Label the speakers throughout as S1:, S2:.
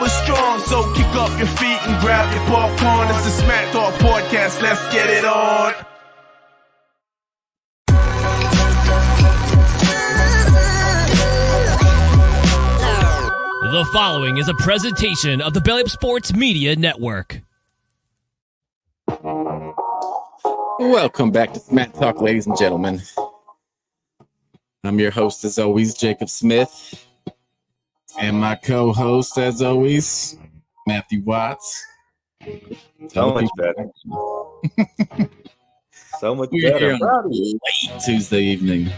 S1: forever strong. So kick up your feet and grab your popcorn. It's the Smack Talk Podcast. Let's get it on.
S2: The following is a presentation of the Belly Up Sports Media Network.
S3: Welcome back to Smack Talk, ladies and gentlemen. I'm your host, as always, Jacob Smith. And my co-host, as always, Matthew Watts.
S4: So much better. So much
S3: We're
S4: better.
S3: here on late Tuesday evening.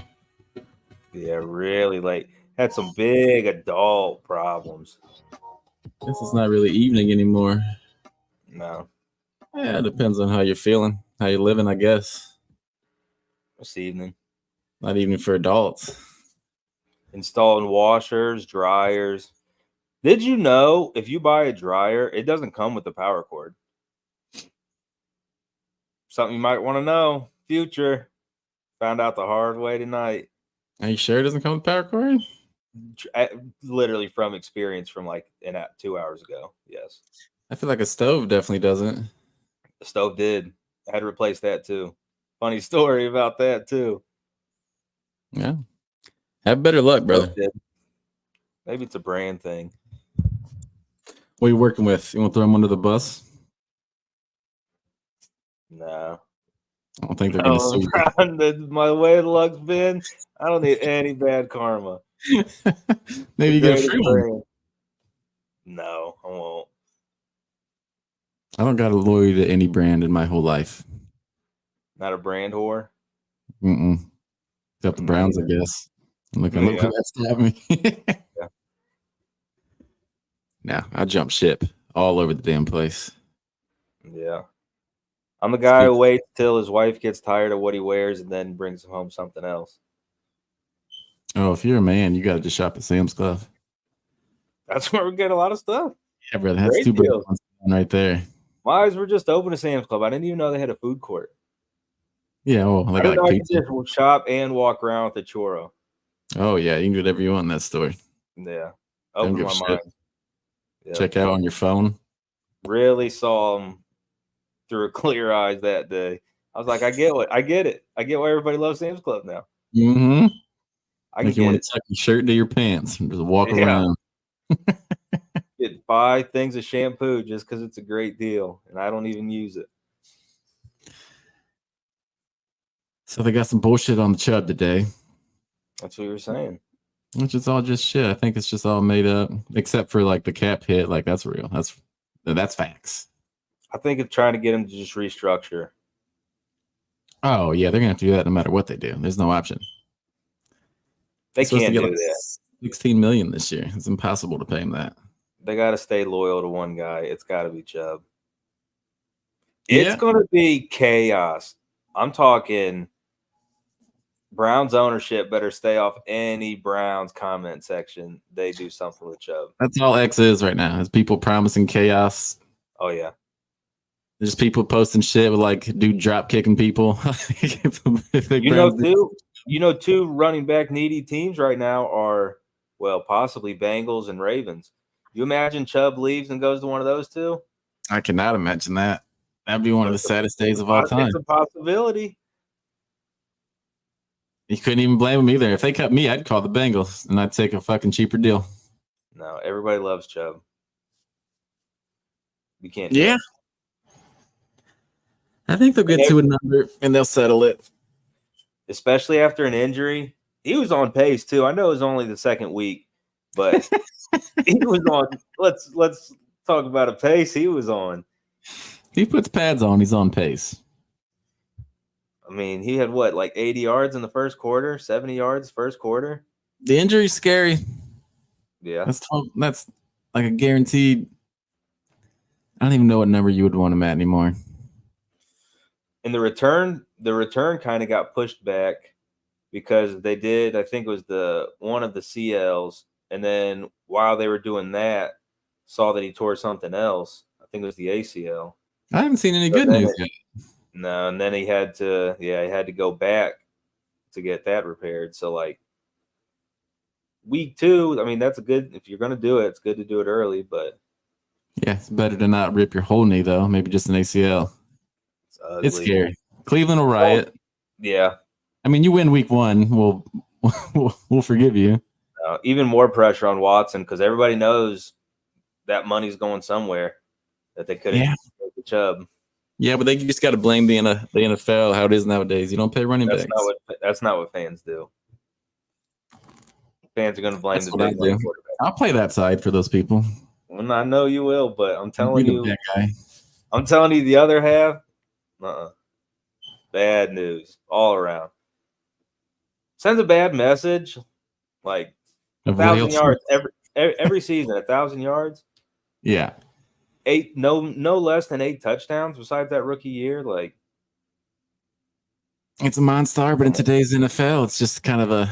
S4: Yeah, really late. Had some big adult problems.
S3: Guess it's not really evening anymore.
S4: No,
S3: Yeah, it depends on how you're feeling, how you're living, I guess.
S4: this evening.
S3: Not even for adults.
S4: Installing washers, dryers. Did you know if you buy a dryer, it doesn't come with the power cord? Something you might want to know. Future. Found out the hard way tonight.
S3: Are you sure it doesn't come with power cord?
S4: Literally from experience from like 2 hours ago. Yes.
S3: I feel like a stove definitely doesn't.
S4: The stove did. I had to replace that too. Funny story about that too.
S3: Yeah. Have better luck, brother.
S4: Maybe it's a brand thing.
S3: What are you working with? You want to throw them under the bus?
S4: No.
S3: I don't think they're going to sue you.
S4: My way of luck's been, I don't need any bad karma.
S3: Maybe you get a free one.
S4: No, I won't.
S3: I don't got a loyalty to any brand in my whole life.
S4: Not a brand whore?
S3: Except the Browns, I guess. Look who that stabbed me.
S4: Yeah.
S3: No, I jump ship all over the damn place.
S4: Yeah. I'm the guy who waits till his wife gets tired of what he wears and then brings home something else.
S3: Oh, if you're a man, you got to just shop at Sam's Club.
S4: That's where we get a lot of stuff.
S3: Yeah, brother. That's two deals right there.
S4: My eyes were just open to Sam's Club. I didn't even know they had a food court.
S3: Yeah, well,
S4: I didn't know I could just shop and walk around with a churro.
S3: Oh, yeah, you can do whatever you want in that store.
S4: Yeah. Open my mind. Yeah.
S3: Check out on your phone.
S4: Really saw them through clear eyes that day. I was like, I get it. I get why everybody loves Sam's Club now.
S3: Mm-hmm.
S4: I
S3: like you want to tuck your shirt to your pants and just walk around.
S4: Get 5 things of shampoo just because it's a great deal, and I don't even use it.
S3: So they got some bullshit on the Chubb today.
S4: That's what you were saying.
S3: Which is all just shit. I think it's just all made up, except for like the cap hit. Like that's real. That's facts.
S4: I think it's trying to get him to just restructure.
S3: Oh yeah, they're gonna have to do that no matter what they do. There's no option.
S4: They can't do that.
S3: 16 million this year. It's impossible to pay him that.
S4: They got to stay loyal to one guy. It's got to be Chubb. It's going to be chaos. I'm talking Browns ownership better stay off any Browns comment section. They do something with Chubb.
S3: That's all X is right now. Is people promising chaos.
S4: Oh yeah.
S3: There's people posting shit with like dude drop kicking people.
S4: Two running back needy teams right now are possibly Bengals and Ravens. You imagine Chubb leaves and goes to one of those two?
S3: I cannot imagine that. That'd be one of the saddest days of all time.
S4: It's a possibility.
S3: You couldn't even blame them either. If they cut me, I'd call the Bengals and I'd take a fucking cheaper deal.
S4: No, everybody loves Chubb. You can't.
S3: Yeah. I think they'll get to a number and they'll settle it.
S4: Especially after an injury. He was on pace too. I know it was only the second week, but he was on. Let's talk about a pace he was on.
S3: He puts pads on. He's on pace.
S4: I mean, he had like 80 yards in the first quarter, 70 yards first quarter.
S3: The injury's scary.
S4: Yeah,
S3: that's like a guaranteed. I don't even know what number you would want him at anymore. And
S4: the return kind of got pushed back because they did. I think it was one of the CLs, and then while they were doing that, saw that he tore something else. I think it was the ACL.
S3: I haven't seen any good news yet.
S4: No, and then he had to go back to get that repaired. So like week 2, I mean, that's a good, if you're going to do it, it's good to do it early, but
S3: Yeah, it's better to not rip your whole knee though. Maybe just an ACL. It's scary. Cleveland will riot.
S4: Yeah.
S3: I mean, you win week 1, we'll forgive you.
S4: Even more pressure on Watson because everybody knows that money's going somewhere that they couldn't take the Chubb.
S3: Yeah, but they just got to blame the NFL how it is nowadays. You don't pay running backs.
S4: That's not what fans do. Fans are going to blame
S3: That's
S4: the
S3: what
S4: big
S3: I do. I'll play that side for those people.
S4: Well, I know you will, but I'm telling you,
S3: that guy.
S4: I'm telling you, the other half, bad news all around. Sends a bad message, like 1,000 yards every season, 1,000 yards.
S3: Yeah,
S4: 8, no less than 8 touchdowns besides that rookie year. Like,
S3: it's a monster, but in today's NFL, it's just kind of a.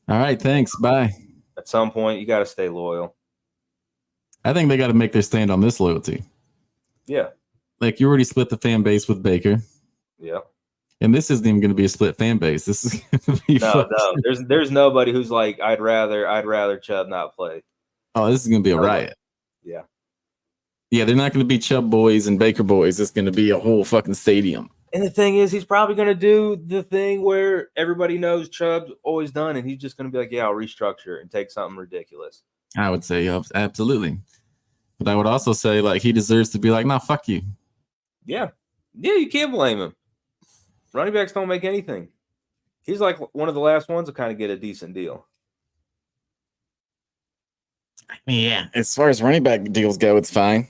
S3: All right, thanks. Bye.
S4: At some point, you got to stay loyal.
S3: I think they got to make their stand on this loyalty.
S4: Yeah.
S3: Like, you already split the fan base with Baker.
S4: Yeah.
S3: And this isn't even going to be a split fan base. This is going to be
S4: no. There's nobody who's like, I'd rather Chubb not play.
S3: Oh, this is going to be a riot.
S4: Yeah.
S3: Yeah, they're not going to be Chubb boys and Baker boys. It's going to be a whole fucking stadium.
S4: And the thing is, he's probably going to do the thing where everybody knows Chubb's always done, and he's just going to be like, yeah, I'll restructure and take something ridiculous.
S3: I would say, absolutely. But I would also say, like, he deserves to be like, nah, fuck you.
S4: Yeah. Yeah, you can't blame him. Running backs don't make anything. He's like one of the last ones to kind of get a decent deal.
S3: Yeah. As far as running back deals go, it's fine.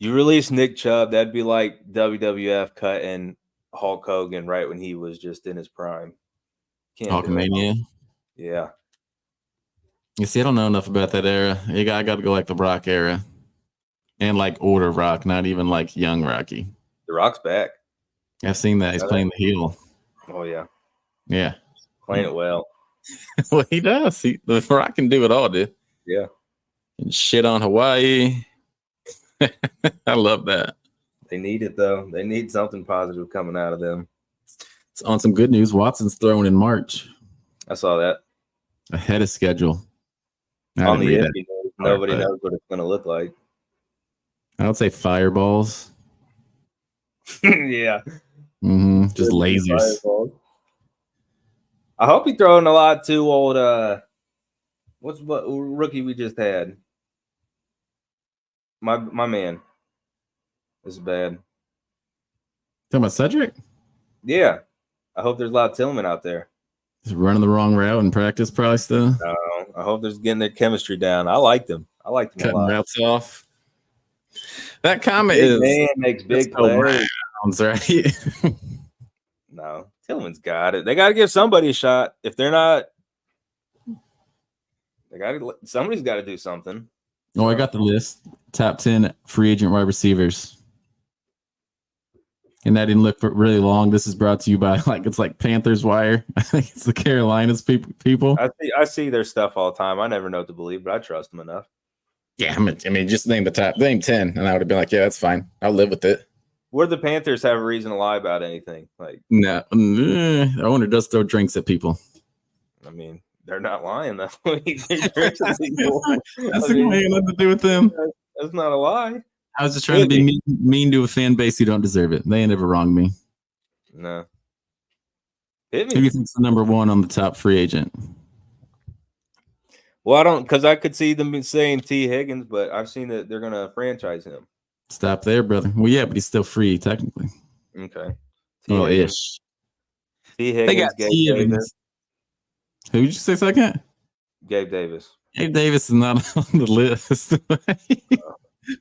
S4: You release Nick Chubb, that'd be like WWF cutting Hulk Hogan right when he was just in his prime.
S3: Hulkamania.
S4: Yeah.
S3: You see, I don't know enough about that era. I got to go like the Rock era. And like older Rock, not even like young Rocky.
S4: The Rock's back.
S3: I've seen that. He's playing the heel.
S4: Oh, yeah.
S3: Yeah.
S4: Playing it well.
S3: Well, he does. The Rock can do it all, dude.
S4: Yeah.
S3: And shit on Hawaii. I love that.
S4: They need it, though. They need something positive coming out of them.
S3: It's on some good news. Watson's throwing in March.
S4: I saw that.
S3: Ahead of schedule.
S4: On the end, nobody knows what it's going to look like.
S3: I would say fireballs.
S4: Yeah.
S3: Just lasers.
S4: Fireballs. I hope he's throwing a lot to old what rookie we just had. My man. This is bad.
S3: Talking about Cedric?
S4: Yeah. I hope there's a lot of Tillman out there.
S3: He's running the wrong route in practice, probably still.
S4: No, I hope there's getting their chemistry down. I liked him.
S3: Cutting
S4: a lot.
S3: routes off. That comment
S4: Big man makes big plays.
S3: Right?
S4: No, Tillman's got it. They got to give somebody a shot. If they're not, somebody's got to do something.
S3: Oh, I got the list. Top 10 free agent wide receivers. And that didn't look really long. This is brought to you by it's like Panthers Wire. I think it's the Carolinas people.
S4: I see their stuff all the time. I never know what to believe, but I trust them enough.
S3: Yeah, I mean, just name 10, and I would have been like, yeah, that's fine. I'll live with it.
S4: Where the Panthers have a reason to lie about anything? Like,
S3: no, the owner does throw drinks at people.
S4: I mean, they're not lying though. That's
S3: nothing to do with them.
S4: That's not a lie.
S3: I was just trying to be mean to a fan base who don't deserve it. They ain't ever wronged me.
S4: No. Hit me.
S3: Who do you think's the number one on the top free agent?
S4: Well, I don't, because I could see them saying T. Higgins, but I've seen that they're going to franchise him.
S3: Stop there, brother. Well, yeah, but he's still free technically.
S4: Okay.
S3: Oh, ish.
S4: T. Higgins, Gabe Davis.
S3: Who did you say second?
S4: Gabe Davis.
S3: Gabe Davis is not on the list.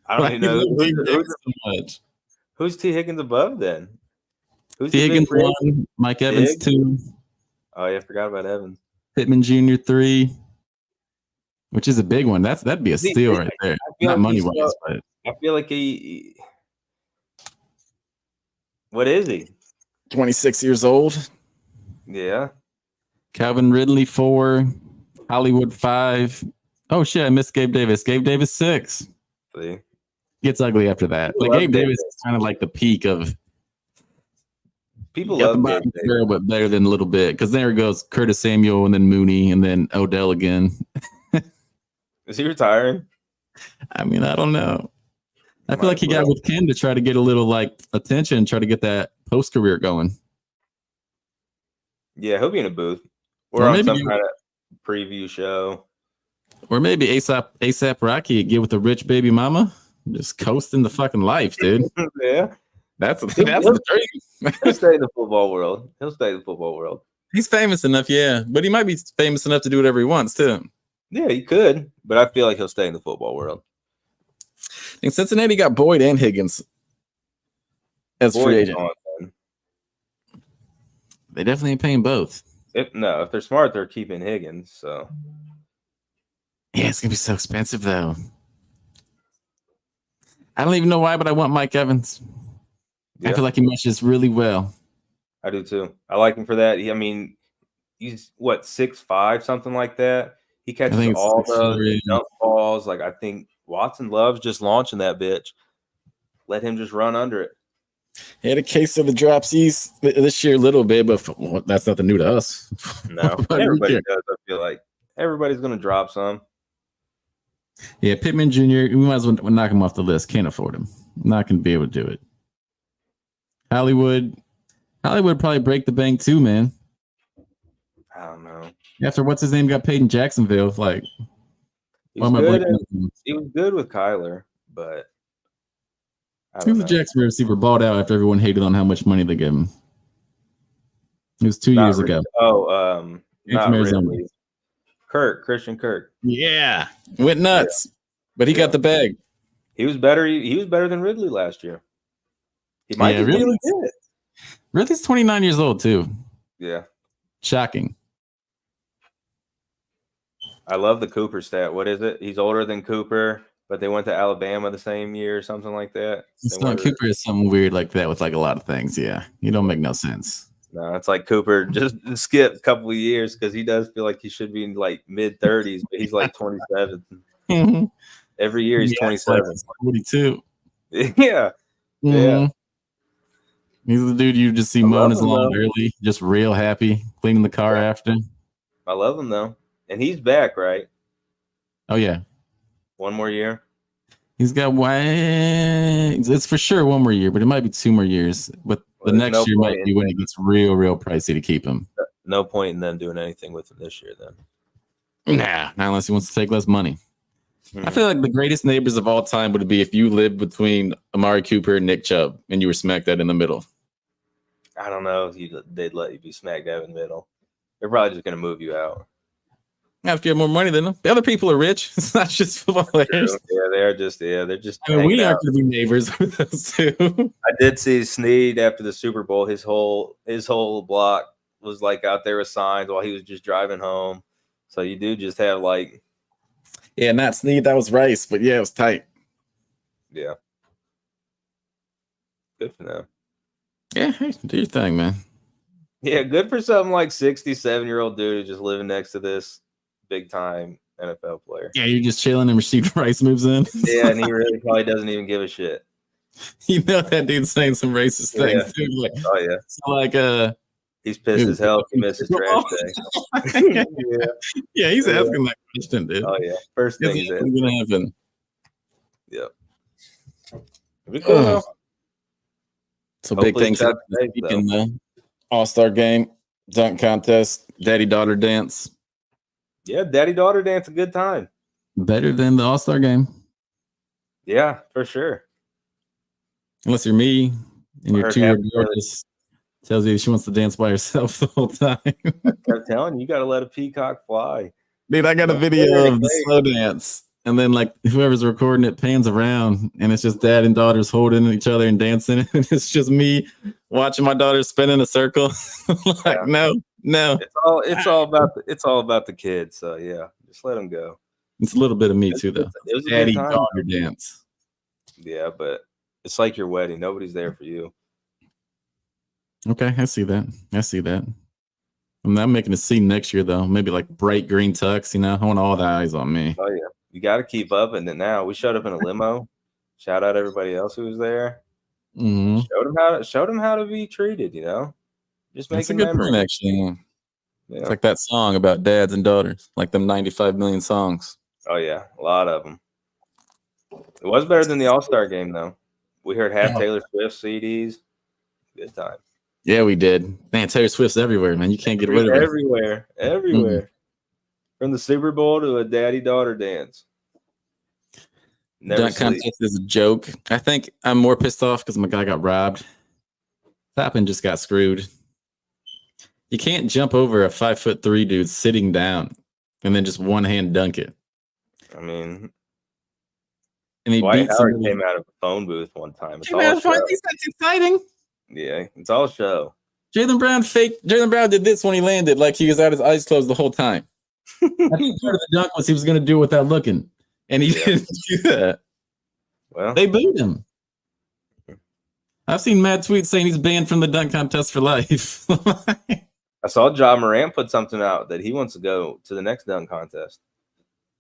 S4: I don't even know who's T. Higgins above then. Who's
S3: T. Higgins 1, Mike Evans 2.
S4: Oh yeah, I forgot about Evans.
S3: Pittman Jr. 3, which is a big one. That'd be a steal right there. Not money wise, but
S4: I feel like he. What is he?
S3: 26 years old.
S4: Yeah.
S3: Calvin Ridley 4, Hollywood 5. Oh shit, I missed Gabe Davis. Gabe Davis 6.
S4: See?
S3: Gets ugly after that. Like Gabe Davis is kind of like the peak of
S4: people love Gabe Davis,
S3: but better than a little bit. Because there goes Curtis Samuel and then Mooney and then Odell again.
S4: Is he retiring?
S3: I mean, I don't know. I feel like he got with Ken to try to get a little like attention, try to get that post career going.
S4: Yeah, he'll be in a booth or on some kind of preview show.
S3: Or maybe ASAP Rocky get with a rich baby mama, just coasting the fucking life, dude.
S4: Yeah,
S3: that's the dream.
S4: He'll stay in the football world. He'll stay in the football world.
S3: He's famous enough, yeah, but he might be famous enough to do whatever he wants too.
S4: Yeah, he could, but I feel like he'll stay in the football world.
S3: In Cincinnati, got Boyd and Higgins as free agent. They definitely ain't paying both.
S4: If they're smart, they're keeping Higgins. So
S3: yeah, it's gonna be so expensive though. I don't even know why, but I want Mike Evans. Yeah. I feel like he meshes really well.
S4: I do too. I like him for that. He's what 6'5", something like that. He catches all the jump balls. Like I think Watson loves just launching that bitch. Let him just run under it.
S3: He had a case of the dropsies this year a little bit, but that's nothing new to us.
S4: No, everybody does. I feel like everybody's going to drop some.
S3: Yeah, Pittman Jr., we might as well knock him off the list. Can't afford him. Not going to be able to do it. Hollywood probably break the bank too, man.
S4: I don't know.
S3: After what's his name got paid in Jacksonville, like
S4: he was good with Kyler, but
S3: he was a Jacksonville receiver, balled out after everyone hated on how much money they gave him. It was 2 years ago.
S4: Not Ridley. Christian Kirk.
S3: Yeah, went nuts, but he got the bag.
S4: He was better. He was better than Ridley last year. He might be really good.
S3: Ridley's 29 years old too.
S4: Yeah,
S3: shocking.
S4: I love the Cooper stat. What is it? He's older than Cooper, but they went to Alabama the same year or something like that.
S3: Cooper is something weird like that with like a lot of things. Yeah, you don't make no sense.
S4: No, it's like Cooper just skipped a couple of years because he does feel like he should be in like mid-30s, but he's like 27. Every year he's 27.
S3: Like 42.
S4: Yeah.
S3: Yeah. He's the dude you just see mowing his lawn early, just real happy, cleaning the car after.
S4: I love him though. And he's back, right?
S3: Oh, yeah.
S4: One more year?
S3: He's got one. It's for sure one more year, but it might be 2 more years. But the next year might be when it gets real pricey to keep him.
S4: No point in them doing anything with him this year then.
S3: Nah, not unless he wants to take less money. I feel like the greatest neighbors of all time would be if you lived between Amari Cooper and Nick Chubb and you were smack dab in the middle.
S4: I don't know if they'd let you be smack dab in the middle. They're probably just going to move you out.
S3: If you have more money than them. The other people are rich. It's not just football players.
S4: Yeah, they're just.
S3: I mean, we aren't going to be neighbors with those two.
S4: I did see Snead after the Super Bowl. His whole block was like out there with signs while he was just driving home. So you do just have like.
S3: Yeah, not Snead. That was Rice, but yeah, it was tight.
S4: Yeah. Good for them.
S3: Yeah, hey, do your thing, man.
S4: Yeah, good for something like 67-year-old dude just living next to this big time NFL player.
S3: Yeah, you're just chilling and Rasheed Rice moves in.
S4: Yeah, and he really probably doesn't even give a shit.
S3: You know that dude's saying some racist things too. Like, so like
S4: he's pissed as hell if he misses trash day.
S3: Yeah, he's asking that question, dude.
S4: Oh yeah. First thing is
S3: gonna happen.
S4: Yep. It'd be cool though.
S3: So big things in the All-Star game, dunk contest, daddy-daughter dance.
S4: Yeah, daddy-daughter dance, a good time.
S3: Better than the All-Star game.
S4: Yeah, for sure.
S3: Unless you're me and your 2-year-old girl just tells you she wants to dance by herself the whole time.
S4: I'm telling you, you got to let a peacock fly.
S3: Dude, I got a video of the slow dance. And then, like, whoever's recording it pans around, and it's just dad and daughters holding each other and dancing. And it's just me watching my daughter spin in a circle. Like, no.
S4: It's all about the kids. So yeah, just let them go.
S3: It's a little bit of me too, though.
S4: It was a
S3: daddy daughter dance.
S4: Yeah, but it's like your wedding. Nobody's there for you.
S3: Okay, I see that. I'm making a scene next year though. Maybe like bright green tux. You know, I want all the eyes on me.
S4: Oh yeah. You got to keep up. And then now we showed up in a limo. Shout out everybody else who was there.
S3: Mm-hmm.
S4: Showed them how to be treated. You know, just
S3: make a good point. Actually, yeah. It's like that song about dads and daughters, like them 95 million songs.
S4: Oh yeah, a lot of them. It was better than the All-Star game, though. We heard half
S3: Yeah.
S4: Taylor Swift CDs. Good time.
S3: Yeah, we did. Man, Taylor Swift's everywhere, man. You can't get rid of her.
S4: Everywhere. From the Super Bowl to a daddy-daughter dance. Never
S3: Dunk
S4: sleep.
S3: contest is a joke. I think I'm more pissed off because my guy got robbed. Toppin just got screwed. You can't jump over a 5'3" dude sitting down and then just one hand dunk it.
S4: I mean,
S3: And he
S4: Dwight
S3: beats
S4: Howard
S3: him.
S4: came out of a phone booth one time. It's
S3: Hey,
S4: all
S3: man,
S4: show.
S3: that's exciting.
S4: Yeah, it's all show.
S3: Jaylen Brown did this when he landed, like he was out his eyes closed the whole time. I think part of the dunk was he was going to do it without looking, and he didn't do that.
S4: Well,
S3: They booed him. I've seen mad tweets saying he's banned from the dunk contest for life.
S4: I saw John Morant put something out that he wants to go to the next dunk contest.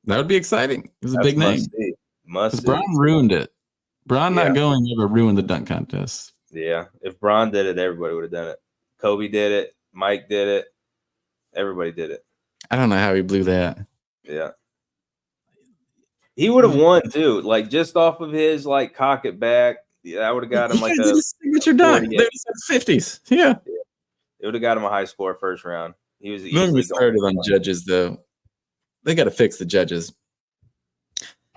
S3: That would be exciting. It was a big name.
S4: Must see.
S3: Bron ruined it. Bron
S4: Yeah.
S3: not going ever ruined the dunk contest.
S4: Yeah, if Bron did it, everybody would have done it. Kobe did it. Mike did it. Everybody did it.
S3: I don't know how he blew that.
S4: Yeah. He would have won too. Like just off of his like cock it back. Yeah, I would have got him like a
S3: signature dunk.
S4: 48.
S3: They was 50s. Yeah.
S4: It would have got him a high score first round. He was
S3: Let
S4: easily
S3: me started on judges though. They got to fix the judges.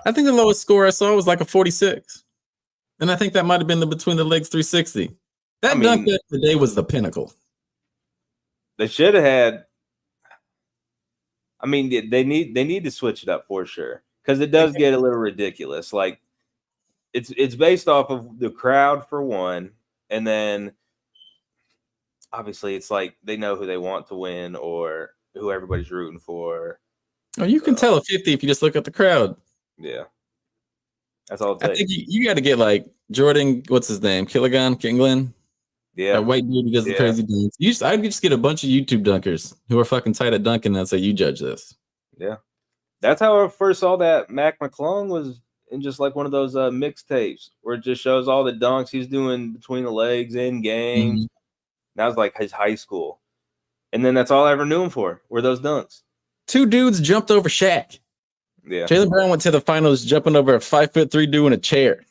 S3: I think the lowest score I saw was like a 46. And I think that might have been the between the legs 360. That dunk back in the day was the pinnacle.
S4: They should have had. I mean, they need to switch it up for sure because it does get a little ridiculous. Like it's based off of the crowd for one, and then obviously it's like they know who they want to win or who everybody's rooting for.
S3: Oh, you can tell a 50 if you just look at the crowd.
S4: Yeah, that's all it
S3: I
S4: takes.
S3: think you got to get like Jordan. What's his name? Kinglin.
S4: Yeah,
S3: that white dude who does the crazy dunks. I could just get a bunch of YouTube dunkers who are fucking tight at dunking and say, "You judge this."
S4: Yeah, that's how I first saw that Mac McClung was in just like one of those mixtapes where it just shows all the dunks he's doing between the legs in games. That was like his high school, and then that's all I ever knew him for were those dunks.
S3: Two dudes jumped over Shaq.
S4: Yeah,
S3: Jaylen Brown went to the finals jumping over a 5'3" dude in a chair.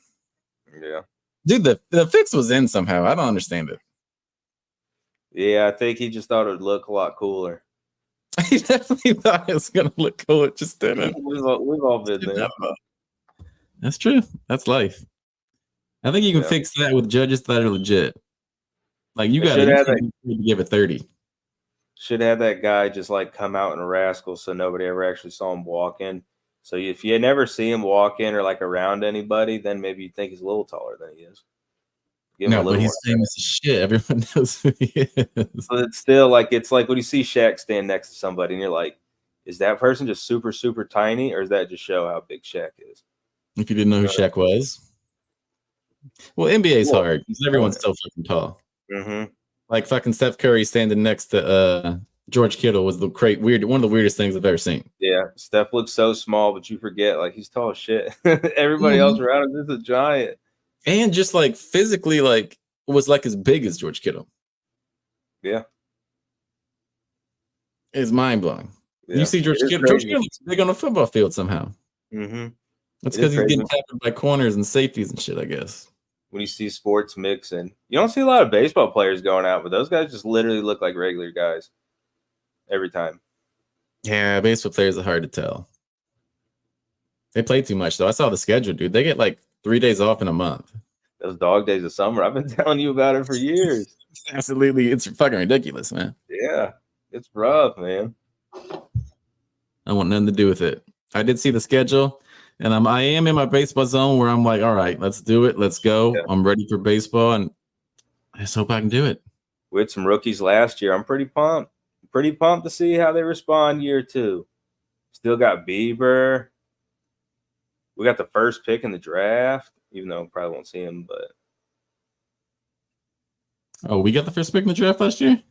S4: Yeah.
S3: Dude, the fix was in somehow. I don't understand it.
S4: Yeah, I think he just thought it would look a lot cooler.
S3: He definitely thought it was gonna look cool. It just didn't.
S4: We've all been there.
S3: That's true. That's life. I think you can fix that with judges that are legit. Like you got to give it 30.
S4: Should have that guy just like come out in a rascal so nobody ever actually saw him walk in. So if you never see him walk in or like around anybody, then maybe you think he's a little taller than he is.
S3: No, but he's famous as shit. Everyone knows who he is.
S4: But it's still like it's like when you see Shaq stand next to somebody and you're like, is that person just super, super tiny, or does that just show how big Shaq is?
S3: If you didn't know who Shaq was. Well, NBA's hard because everyone's so fucking tall.
S4: Mm-hmm.
S3: Like fucking Steph Curry standing next to George Kittle was one of the weirdest things I've ever seen.
S4: Yeah, Steph looks so small, but you forget like he's tall as shit. Everybody else around him is a giant.
S3: And just like physically, like was like as big as George Kittle.
S4: Yeah,
S3: it's mind blowing.
S4: Yeah.
S3: You see George Kittle. George Kittle looks big on a football field somehow.
S4: Mm-hmm.
S3: That's because he's getting tackled by corners and safeties and shit, I guess.
S4: When you see sports mixing, you don't see a lot of baseball players going out, but those guys just literally look like regular guys every time.
S3: Yeah, baseball players are hard to tell. They play too much, though. I saw the schedule, dude. They get like 3 days off in a month.
S4: Those dog days of summer. I've been telling you about it for years.
S3: Absolutely. It's fucking ridiculous, man.
S4: Yeah, it's rough, man.
S3: I want nothing to do with it. I did see the schedule, and I am in my baseball zone where I'm like, all right, let's do it. Let's go. Yeah. I'm ready for baseball, and I just hope I can do it.
S4: We had some rookies last year. I'm pretty pumped. Pretty pumped to see how they respond year two. Still got Bieber. We got the first pick in the draft, even though I probably won't see him, but.
S3: Oh, we got the first pick in the draft last year?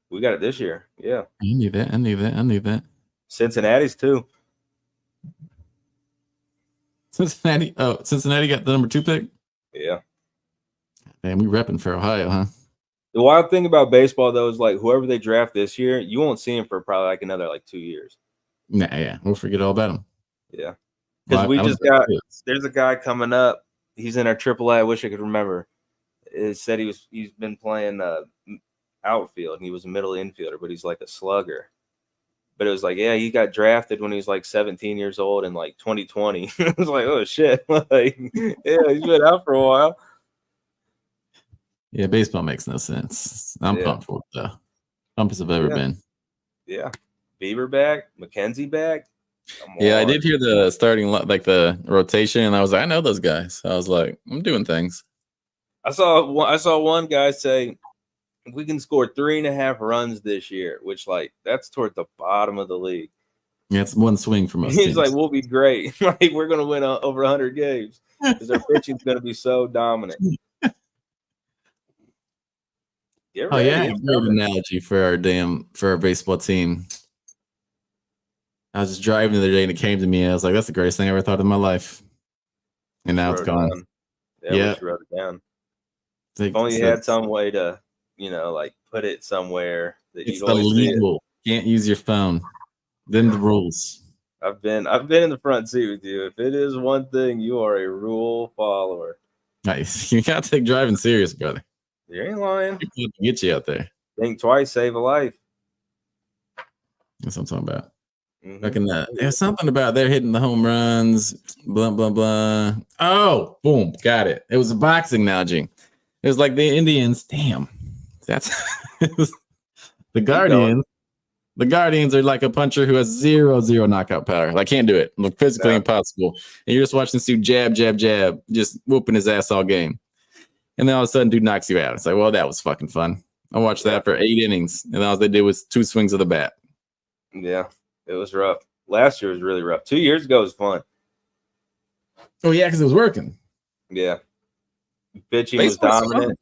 S4: We got it this year. Yeah.
S3: I knew that.
S4: Cincinnati's too.
S3: Cincinnati got the number 2 pick?
S4: Yeah.
S3: Man, we repping for Ohio, huh?
S4: The wild thing about baseball, though, is like whoever they draft this year, you won't see him for probably like another 2 years.
S3: Nah, yeah. We'll forget all about him.
S4: Yeah. Because there's a guy coming up. He's in our AAA. I wish I could remember. It said he's been playing outfield and he was a middle infielder, but he's like a slugger. But it was like, yeah, he got drafted when he was like 17 years old in like 2020. It was like, oh shit. Like, yeah, he's been out for a while.
S3: Yeah, baseball makes no sense. I'm pumped for it though. Pumped as I've ever been.
S4: Yeah. Bieber back, McKenzie back.
S3: Yeah, I did hear the starting like the rotation, and I was like, I know those guys. I was like, I'm doing things.
S4: I saw one guy say, if we can score 3.5 runs this year, which like that's toward the bottom of the league.
S3: Yeah, it's one swing for most
S4: He's
S3: teams.
S4: like, we'll be great. Like we're gonna win over 100 games because our pitching's gonna be so dominant.
S3: Oh yeah, great analogy for our baseball team. I was just driving the other day and it came to me. I was like, that's the greatest thing I ever thought in my life. And now it's gone.
S4: Yeah, we wrote it down. If only you had some way to, like put it somewhere that
S3: it's illegal. Can't use your phone. Then the rules.
S4: I've been in the front seat with you. If it is one thing, you are a rule follower.
S3: Nice. You gotta take driving serious, brother.
S4: You ain't lying.
S3: Get you out there.
S4: Think twice, save a life.
S3: That's what I'm talking about. Looking that. There's something about they're hitting the home runs. Blah blah blah. Oh, boom, got it. It was a boxing analogy. It was like the Indians. Damn, that's the Guardians. The Guardians are like a puncher who has zero knockout power. Like can't do it. Look, physically impossible. And you're just watching this dude jab, just whooping his ass all game. And then all of a sudden, dude knocks you out. It's like, well, that was fucking fun. I watched that for 8 innings, and all they did was 2 swings of the bat.
S4: Yeah. It was rough. Last year was really rough. 2 years ago was fun.
S3: Oh, yeah, because it was working.
S4: Yeah. Pitching was dominant.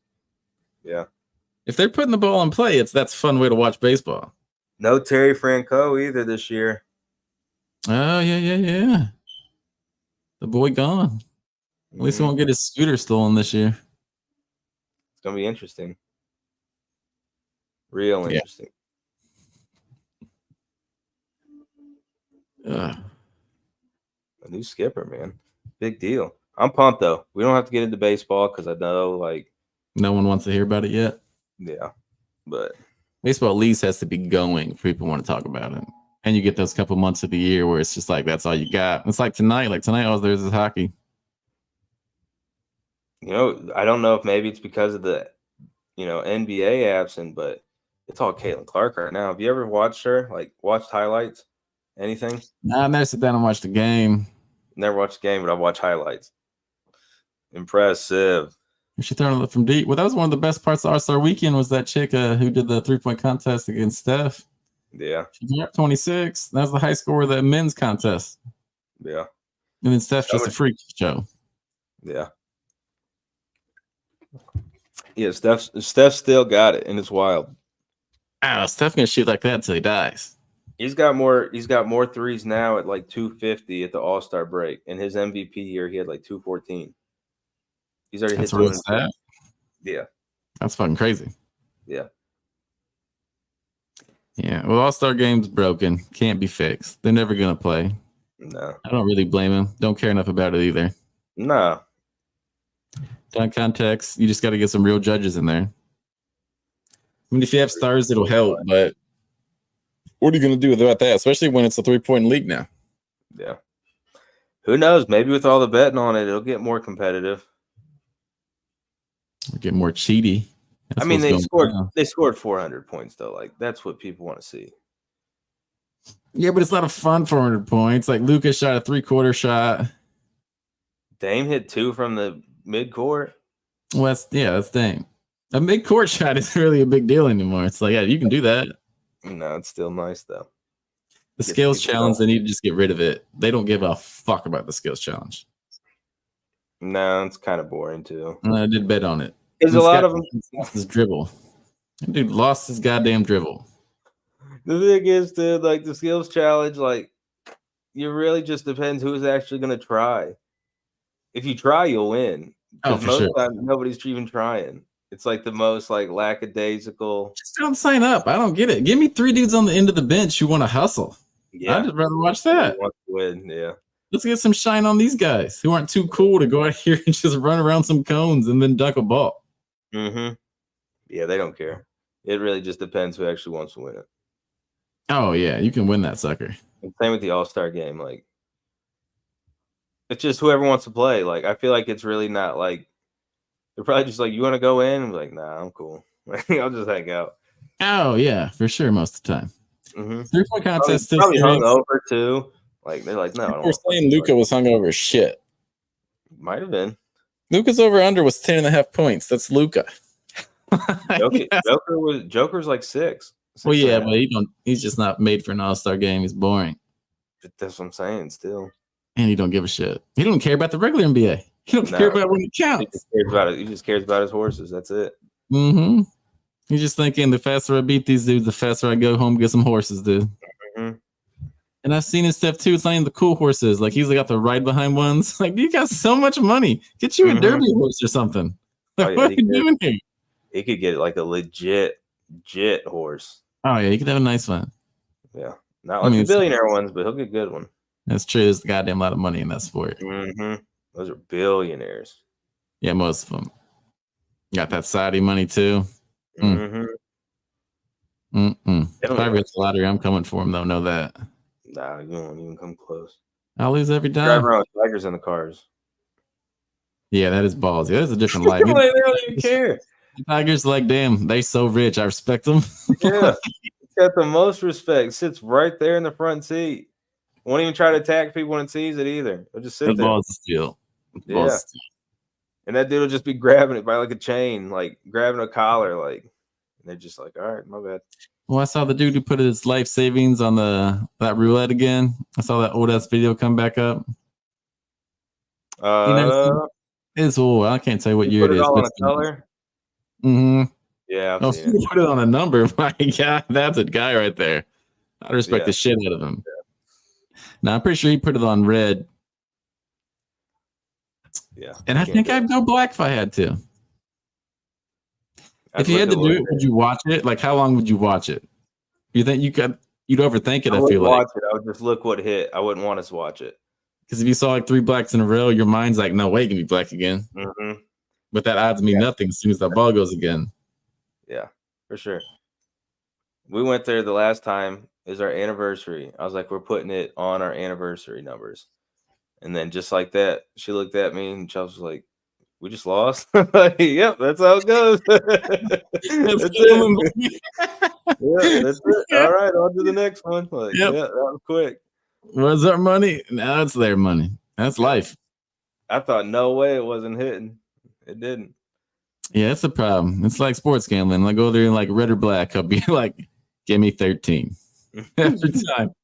S4: Yeah.
S3: If they're putting the ball in play, that's a fun way to watch baseball.
S4: No Terry Franco either this year.
S3: Oh, yeah. The boy gone. At least he won't get his scooter stolen this year.
S4: It's going to be interesting. Real interesting. A new skipper, man. Big deal. I'm pumped though. We don't have to get into baseball because I know like
S3: no one wants to hear about it yet.
S4: Yeah, but
S3: baseball at least has to be going if people want to talk about it. And you get those couple months of the year where it's just like that's all you got. It's like tonight. Like tonight, all there's is hockey.
S4: I don't know if maybe it's because of the NBA absent, but it's all Caitlin Clark right now. Have you ever watched her? Like watched highlights? Anything?
S3: No, I've never sit down and watched the game.
S4: Never watched the game, but I've watched highlights. Impressive.
S3: She throwing it from deep. Well, that was one of the best parts of All-Star Weekend was that chick who did the 3-point contest against Steph.
S4: Yeah.
S3: She got 26. That was the high score of the men's contest.
S4: Yeah.
S3: And then Steph's just a freak show.
S4: Yeah. Yeah, Steph still got it, and it's wild.
S3: Wow, Steph gonna shoot like that until he dies.
S4: He's got more threes now at like 250 at the All-Star break. In his MVP year, he had like 214. He's already hit 200. Yeah.
S3: That's fucking crazy.
S4: Yeah.
S3: Yeah. Well, All-Star game's broken. Can't be fixed. They're never gonna play.
S4: No.
S3: I don't really blame him. Don't care enough about it either.
S4: No.
S3: Dunk context, you just got to get some real judges in there. I mean, if you have stars, it'll help, but what are you going to do about that, especially when it's a 3-point league now?
S4: Yeah. Who knows? Maybe with all the betting on it, it'll get more competitive.
S3: It'll get more cheaty.
S4: I mean, they scored 400 points, though. Like, that's what people want to see.
S3: Yeah, but it's not a fun 400 points. Like, Lucas shot a 3-quarter shot.
S4: Dame hit 2 from the midcourt.
S3: Well, that's Dame. A midcourt shot isn't really a big deal anymore. It's like, yeah, you can do that.
S4: No, it's still nice, though.
S3: The skills challenge, they need to just get rid of it. They don't give a fuck about the skills challenge.
S4: No, it's kind of boring, too.
S3: I did bet on it.
S4: There's a lot of them.
S3: Lost his dribble. Dude lost his goddamn dribble.
S4: The thing is, dude, like the skills challenge, like, you really just depends who's actually going to try. If you try, you'll win. Because most of the time, nobody's even trying. It's like the most like lackadaisical.
S3: Just don't sign up. I don't get it. Give me 3 dudes on the end of the bench who want to hustle.
S4: Yeah,
S3: I'd just rather watch that.
S4: Want to win, yeah.
S3: Let's get some shine on these guys who aren't too cool to go out here and just run around some cones and then dunk a ball.
S4: Mm-hmm. Yeah, they don't care. It really just depends who actually wants to win it.
S3: Oh, yeah, you can win that sucker.
S4: And same with the All-Star game. Like, it's just whoever wants to play. Like, I feel like it's really not like they're probably just like, you want to go in? I'm like, nah, I'm cool. I'll just hang out.
S3: Oh, yeah, for sure, most of the time.
S4: Mm-hmm.
S3: 3-point contest
S4: probably hung over too. Like, they're like, no. I don't
S3: We're saying Luka was hung over shit.
S4: Might have been.
S3: Luka's over-under was 10.5 points. That's Luka.
S4: Joker's like 6.
S3: Well, yeah, but he's just not made for an all-star game. He's boring.
S4: That's what I'm saying still.
S3: And he don't give a shit. He don't care about the regular NBA. He don't care about when it counts.
S4: He just cares about his horses. That's it.
S3: Mm-hmm. He's just thinking the faster I beat these dudes, the faster I go home get some horses, dude.
S4: Mm-hmm.
S3: And I've seen his stuff too. It's not even the cool horses. Like he's got the ride behind ones. Like you got so much money. Get you a derby horse or something. Like, what are you doing here?
S4: He could get like a legit horse.
S3: Oh yeah, he could have a nice one.
S4: Yeah, not like the billionaire ones, but he'll get a good one. That's
S3: true. There's a goddamn lot of money in that sport.
S4: Mm-hmm. Those are billionaires.
S3: Yeah, most of them. Got that Saudi money too.
S4: Mm-hmm.
S3: If I hit the lottery, I'm coming for him though. Know that.
S4: Nah, you won't even come close.
S3: I'll lose every time.
S4: Drive around with tigers in the cars.
S3: Yeah, that is ballsy. That is a different life.
S4: They don't even care.
S3: The Tigers, like, damn, they so rich. I respect them.
S4: Yeah, he's got the most respect. Sits right there in the front seat. Won't even try to attack people when it sees it either. He'll just sit there.
S3: Balls of steel.
S4: Yeah. And that dude will just be grabbing it by like a chain, like grabbing a collar, like. And they're just like, all right, my bad.
S3: Well, I saw the dude who put his life savings on that roulette again. I saw that old ass video come back up. It's old. I can't tell you what year it is.
S4: All on a color.
S3: Mm-hmm.
S4: Yeah.
S3: Oh, so you put it on a number. My God, that's a guy right there. I respect the shit out of him. Yeah. Now I'm pretty sure he put it on red.
S4: Yeah.
S3: And I think I'd go black if I had to. If you had to do it, would you watch it? Like, how long would you watch it? You think you'd overthink it? I feel like.
S4: I would just look what hit. I wouldn't want us to watch it.
S3: Because if you saw like 3 blacks in a row, your mind's like, no way, it can be black again.
S4: Mm-hmm.
S3: But that odds mean nothing as soon as that ball goes again.
S4: Yeah, for sure. We went there the last time. It was our anniversary. I was like, we're putting it on our anniversary numbers. And then just like that, she looked at me and Chelsea was like, we just lost. Like, yep, that's how it goes. That's it. Yeah, that's it. All right, on to the next one. Like, yeah, that was quick.
S3: Was our money? Now it's their money. That's life.
S4: I thought no way it wasn't hitting. It didn't.
S3: Yeah, that's the problem. It's like sports gambling. I go there and like red or black. I'll be like, give me 13 every time.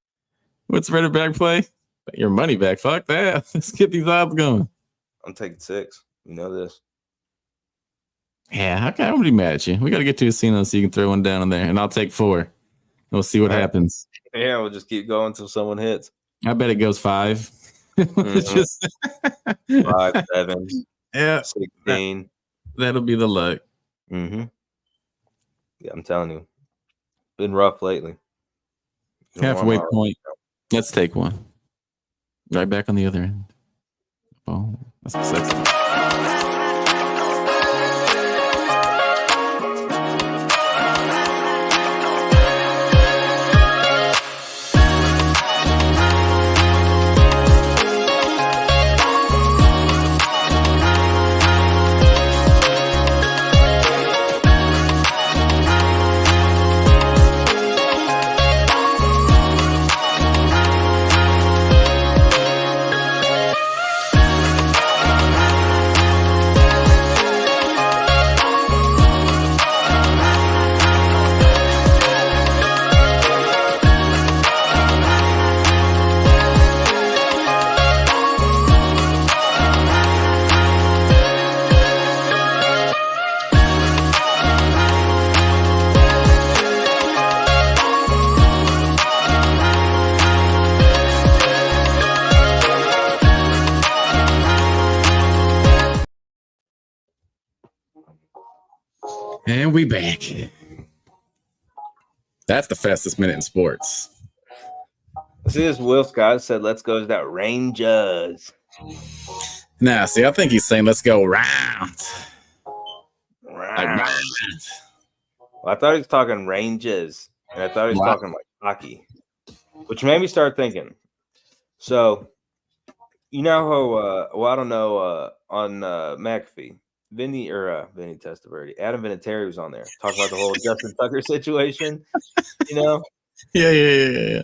S3: What's red or black play? Your money back. Fuck that. Let's get these odds going.
S4: I'm taking 6. You know this.
S3: Yeah, okay, I'm gonna be mad at you. We got to get to a casino so you can throw one down in there, and I'll take 4. We'll see what happens.
S4: Yeah, we'll just keep going until someone hits.
S3: I bet it goes 5. It's just
S4: 5, 7, 16.
S3: That'll be the luck.
S4: Mm-hmm. Yeah, I'm telling you, been rough lately.
S3: Halfway point. Let's take one. Right back on the other end. Oh, that's sexy. And we back. That's the fastest minute in sports.
S4: See, this Will Scott said, "Let's go to that Rangers."
S3: Nah, see, I think he's saying let's go round. Like round.
S4: Well, I thought he was talking Rangers, and I thought he was talking like hockey, which made me start thinking. So, you know how? I don't know. On McAfee, Vinny Testaverde, Adam Vinatieri was on there talking about the whole Justin Tucker situation. You know?
S3: Yeah.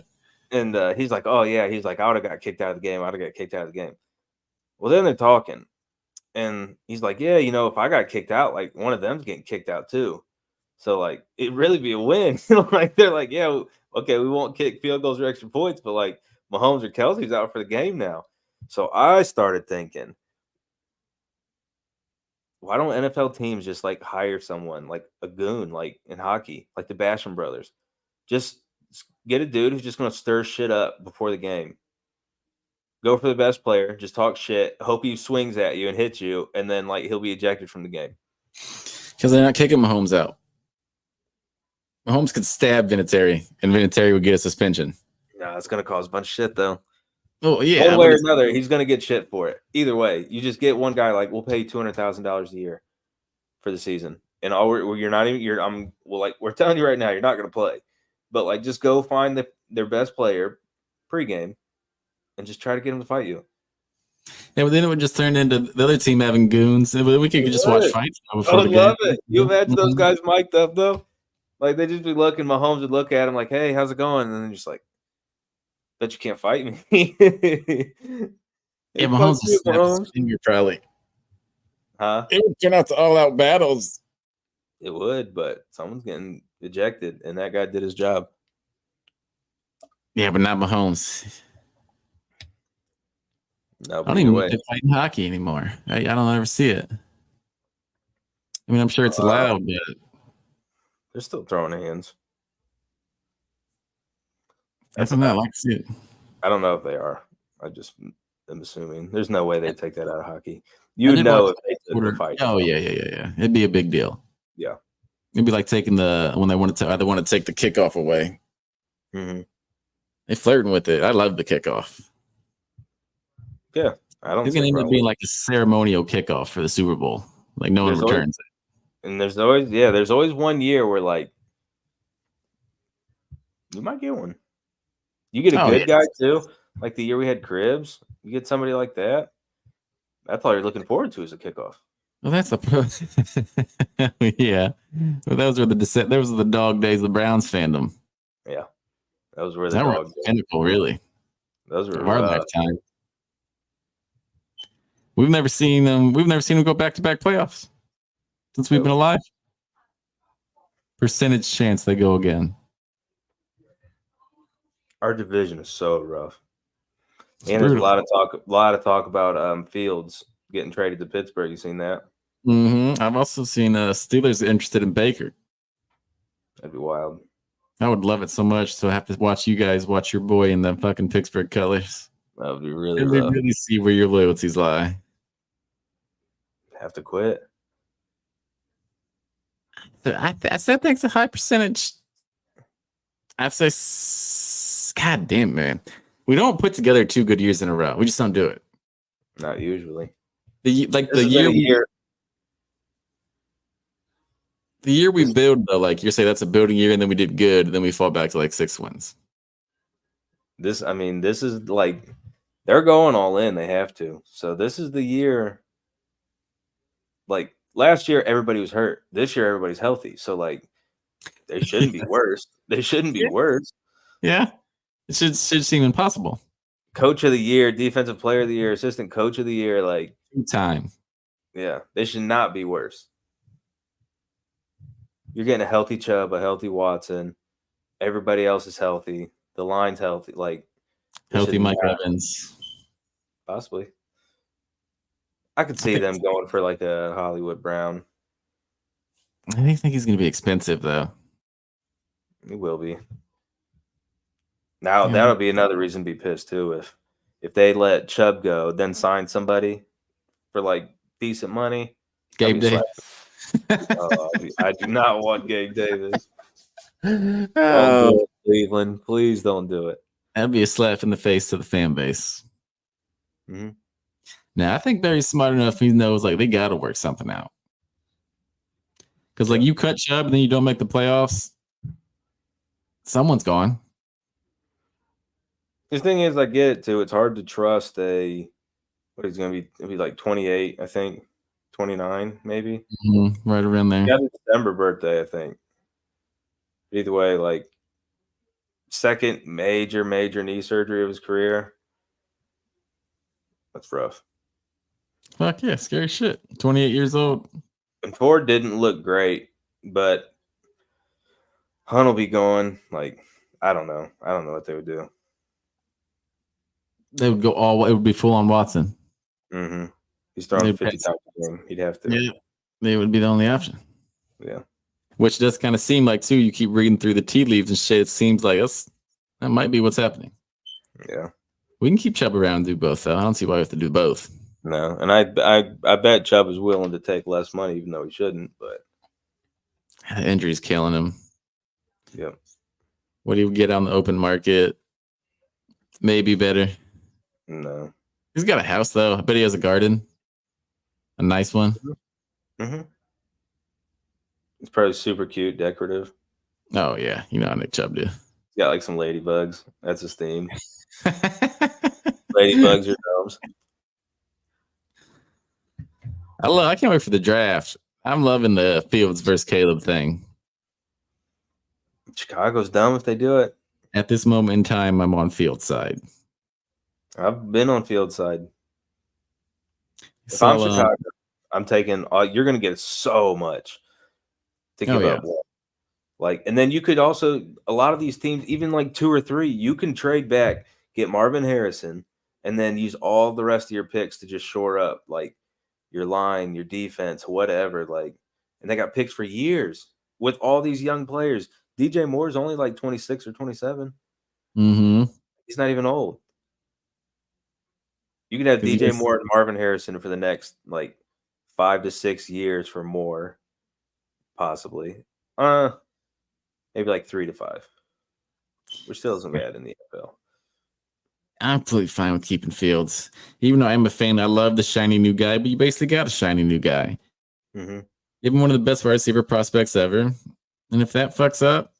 S4: And he's like, "Oh yeah," he's like, "I would have got kicked out of the game. I would have got kicked out of the game." Well, then they're talking, and he's like, "Yeah, if I got kicked out, like one of them's getting kicked out too. So like, it'd really be a win." Like they're like, "Yeah, okay, we won't kick field goals or extra points, but like Mahomes or Kelsey's out for the game now." So I started thinking, why don't NFL teams just like hire someone like a goon, like in hockey, like the Basham brothers, just get a dude who's just going to stir shit up before the game. Go for the best player, just talk shit, hope he swings at you and hits you, and then like he'll be ejected from the game.
S3: Because they're not kicking Mahomes out. Mahomes could stab Vinatieri, and Vinatieri would get a suspension.
S4: No, it's going to cause a bunch of shit though.
S3: Oh yeah,
S4: one way or another, he's going to get shit for it. Either way, you just get one guy like we'll pay $200,000 a year for the season, and we're telling you right now, you're not going to play, but like just go find their best player pregame. And just try to get him to fight you.
S3: Yeah, but then it would just turn into the other team having goons. We could just watch fights before the game.
S4: I love it. You imagine those guys mic'd up though? Like they just be looking. Mahomes would look at him like, "Hey, how's it going?" And then just like, "Bet you can't fight me."
S3: Yeah, Mahomes would snap his finger probably.
S4: Huh?
S3: It would turn out to all-out battles.
S4: It would, but someone's getting ejected, and that guy did his job.
S3: Yeah, but not Mahomes.
S4: No,
S3: I don't even know if they fight in hockey anymore. I don't ever see it. I mean, I'm sure it's allowed, but
S4: they're still throwing hands.
S3: That's not like to see it.
S4: I don't know if they are. I just am assuming. There's no way they take that out of hockey. You would know if they took the fight.
S3: Oh yeah. It'd be a big deal.
S4: Yeah.
S3: It'd be like taking when they want to take the kickoff away.
S4: Mm-hmm.
S3: They flirting with it. I love the kickoff.
S4: Yeah, I don't.
S3: It's gonna end up being like a ceremonial kickoff for the Super Bowl. Like no one returns it.
S4: And there's always 1 year where like you might get one. You get a good guy too. Like the year we had Cribs, you get somebody like that. That's all you're looking forward to is a kickoff.
S3: Well, that's yeah. Well, those were the dog days of the Browns fandom.
S4: Yeah, those were the dog days.
S3: Pinnacle, really.
S4: Those were
S3: our lifetime. We've never seen them. We've never seen them go back-to-back playoffs since we've been alive. Percentage chance they go again.
S4: Our division is so rough, and there's a lot of talk about Fields getting traded to Pittsburgh. You seen that?
S3: Mm-hmm. I've also seen Steelers interested in Baker.
S4: That'd be wild.
S3: I would love it so much to have to watch you guys watch your boy in the fucking Pittsburgh colors.
S4: That would be really rough.
S3: Really see where your loyalties lie.
S4: Have to quit.
S3: I still think it's a high percentage. I'd say, God damn, man. We don't put together 2 good years in a row. We just don't do it.
S4: Not usually.
S3: The year we build, though, like you're saying, that's a building year, and then we did good, and then we fall back to like 6 wins.
S4: This is like they're going all in. They have to. So this is the year. Like last year, everybody was hurt. This year, everybody's healthy. So like, they shouldn't be worse. They shouldn't be worse.
S3: Yeah, it should seem impossible.
S4: Coach of the year, defensive player of the year, assistant coach of the year, like
S3: 2 times.
S4: Yeah, they should not be worse. You're getting a healthy Chubb, a healthy Watson. Everybody else is healthy. The line's healthy. Like
S3: healthy Mike Evans.
S4: Possibly. I could see them going for like a Hollywood Brown.
S3: I think he's going to be expensive, though.
S4: He will be. Now, that'll be another reason to be pissed, too. If they let Chubb go, then sign somebody for like decent money.
S3: Gabe Davis.
S4: I do not want Gabe Davis. Don't do it, Cleveland. Please don't do it.
S3: That'd be a slap in the face to the fan base.
S4: Mm-hmm.
S3: Now, I think Barry's smart enough. He knows like they got to work something out. Because like you cut Chubb and then you don't make the playoffs, someone's gone.
S4: The thing is, I get it too. It's hard to trust what he's going to be. It'll be like 28, I think, 29 maybe.
S3: Mm-hmm. Right around there.
S4: He had a December birthday, I think. Either way, like second major knee surgery of his career. That's rough.
S3: Fuck yeah, scary shit. 28 years old.
S4: And Ford didn't look great, but Hunt will be going. Like, I don't know. I don't know what they would do.
S3: They would go all. It would be full on Watson.
S4: Mm-hmm. He's throwing 50 times a game. He'd have to.
S3: Yeah, they would be the only option.
S4: Yeah.
S3: Which does kind of seem like too. You keep reading through the tea leaves and shit. It seems like that might be what's happening.
S4: Yeah.
S3: We can keep Chubb around and do both though. I don't see why we have to do both.
S4: No, and I bet Chubb is willing to take less money, even though he shouldn't. But
S3: The injury's killing him.
S4: Yep.
S3: What do you get on the open market? Maybe better.
S4: No.
S3: He's got a house though. I bet he has a garden. A nice one.
S4: Mm-hmm. It's probably super cute, decorative.
S3: Oh yeah, you know how Nick Chubb do.
S4: He's got like some ladybugs. That's his theme. Ladybugs or gnomes.
S3: I can't wait for the draft. I'm loving the Fields versus Caleb thing.
S4: Chicago's dumb if they do it.
S3: At this moment in time, I'm on Fields' side.
S4: I've been on Fields' side. If I'm Chicago, I'm taking. You're going to get so much to give up. Like, and then you could also a lot of these teams, even like 2 or 3, you can trade back, get Marvin Harrison, and then use all the rest of your picks to just shore up like your line, your defense, whatever. Like, and they got picks for years with all these young players. DJ Moore's only like 26 or 27.
S3: Mm-hmm.
S4: He's not even old. You can have DJ Moore and Marvin Harrison for the next like 5 to 6 years for more, possibly. Maybe like 3 to 5, which still isn't bad in the NFL.
S3: I'm completely fine with keeping Fields. Even though I'm a fan, I love the shiny new guy, but you basically got a shiny new guy.
S4: Mm-hmm.
S3: Even one of the best wide receiver prospects ever. And if that fucks up,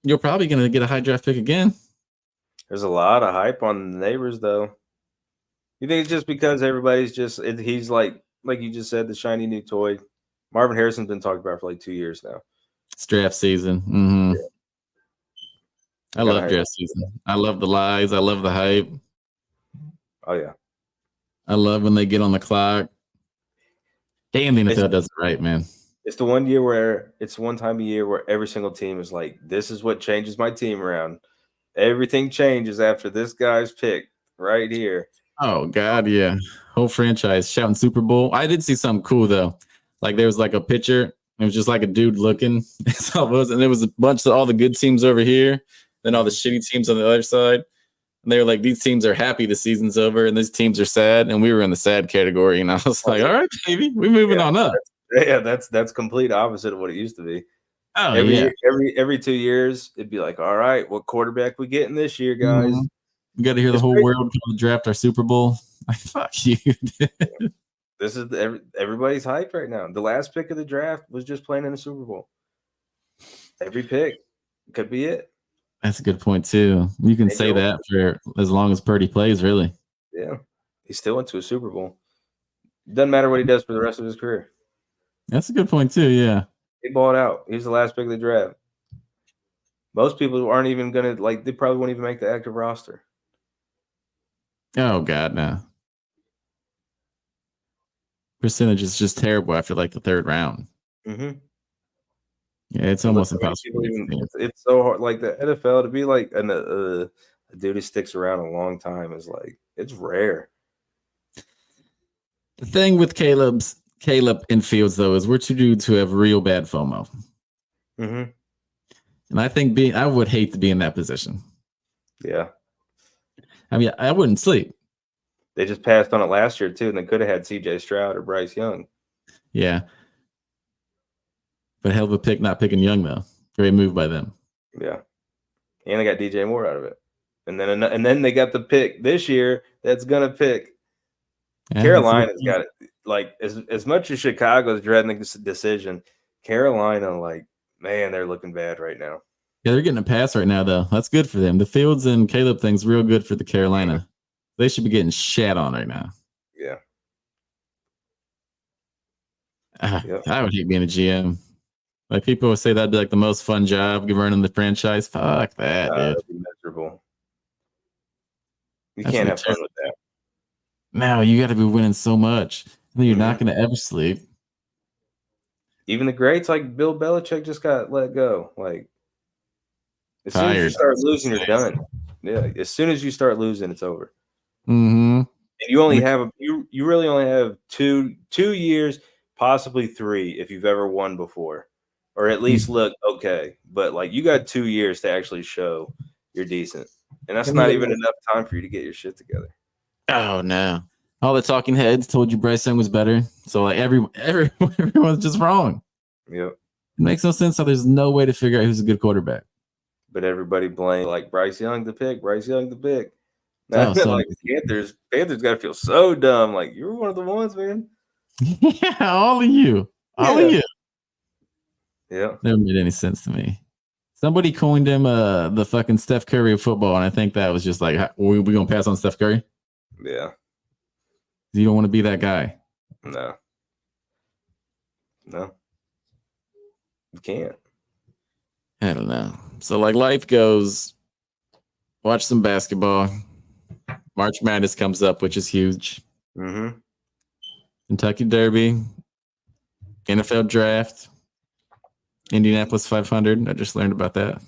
S3: you're probably going to get a high draft pick again.
S4: There's a lot of hype on the neighbors, though. You think it's just because everybody's he's like you just said, the shiny new toy? Marvin Harrison's been talked about for like 2 years now.
S3: It's draft season. Mm-hmm. Yeah. I love draft season. I love the lies. I love the hype.
S4: Oh, yeah.
S3: I love when they get on the clock. Damn, the NFL does it right, man.
S4: It's one time a year where every single team is like, this is what changes my team around. Everything changes after this guy's pick right here.
S3: Oh, God, yeah. Whole franchise shouting Super Bowl. I did see something cool, though. Like, there was like a picture. It was just like a dude looking. That's all it was. And there was a bunch of all the good teams over here, then all the shitty teams on the other side. And they were like, these teams are happy the season's over, and these teams are sad. And we were in the sad category. And I was like, all right, baby, we're moving on up.
S4: That's complete opposite of what it used to be.
S3: Oh,
S4: every 2 years, it'd be like, all right, what quarterback we getting this year, guys?
S3: Mm-hmm. We got to hear the whole world come to draft our Super Bowl. Like, fuck you.
S4: This is everybody's hype right now. The last pick of the draft was just playing in the Super Bowl. Every pick could be it.
S3: That's a good point, too. You can say that for as long as Purdy plays, really.
S4: Yeah. He still went to a Super Bowl. Doesn't matter what he does for the rest of his career.
S3: That's a good point, too, yeah.
S4: He balled out. He was the last pick of the draft. Most people aren't even going to, they probably won't even make the active roster.
S3: Oh, God, no. Percentage is just terrible after, the third round.
S4: Mm-hmm.
S3: Yeah, it's almost impossible.
S4: It's so hard. Like, the NFL, to be like a dude who sticks around a long time is it's rare.
S3: The thing with Caleb and Fields, though, is we're two dudes who have real bad FOMO.
S4: Mm-hmm.
S3: And I think I would hate to be in that position.
S4: Yeah.
S3: I mean, I wouldn't sleep.
S4: They just passed on it last year, too, and they could have had CJ Stroud or Bryce Young.
S3: Yeah. But hell of a pick not picking Young, though. Great move by them.
S4: Yeah. And they got DJ Moore out of it. And then they got the pick this year that's gonna pick.
S3: Yeah,
S4: Carolina's got it. Like as much as Chicago's dreading this decision, Carolina, like, man, they're looking bad right now.
S3: Yeah, they're getting a pass right now, though. That's good for them. The Fields and Caleb thing's real good for the Carolina. They should be getting shat on right now.
S4: Yeah.
S3: I would hate being a GM. Like, people would say that'd be like the most fun job, running the franchise. Fuck that, dude.
S4: That'd be miserable. You can't have fun with that.
S3: No, you got to be winning so much. And then you're not going to ever sleep.
S4: Even the greats like Bill Belichick just got let go. Like, as soon as you
S3: Tired.
S4: start losing, you're done. Yeah, as soon as you start losing, it's over.
S3: Mm-hmm.
S4: And you only have you really only have two years, possibly 3, if you've ever won before, or at least look okay. But like, you got 2 years to actually show you're decent, and that's not even enough time for you to get your shit together.
S3: Oh no! All the talking heads told you Bryce Young was better, so like everyone's just wrong.
S4: Yep.
S3: It makes no sense how there's no way to figure out who's a good quarterback.
S4: But everybody blamed like Bryce Young to pick.
S3: Oh, so
S4: like Panthers got to feel so dumb. Like, you were one of the ones, man.
S3: yeah, all of you.
S4: Yeah.
S3: Never made any sense to me. Somebody coined him the fucking Steph Curry of football, and I think that was just like, we gonna pass on Steph Curry?
S4: Yeah.
S3: You don't want to be that guy.
S4: No. You can't.
S3: I don't know. So like, life goes, watch some basketball. March Madness comes up, which is huge.
S4: Mm-hmm.
S3: Kentucky Derby, NFL Draft, Indianapolis 500. I just learned about that. I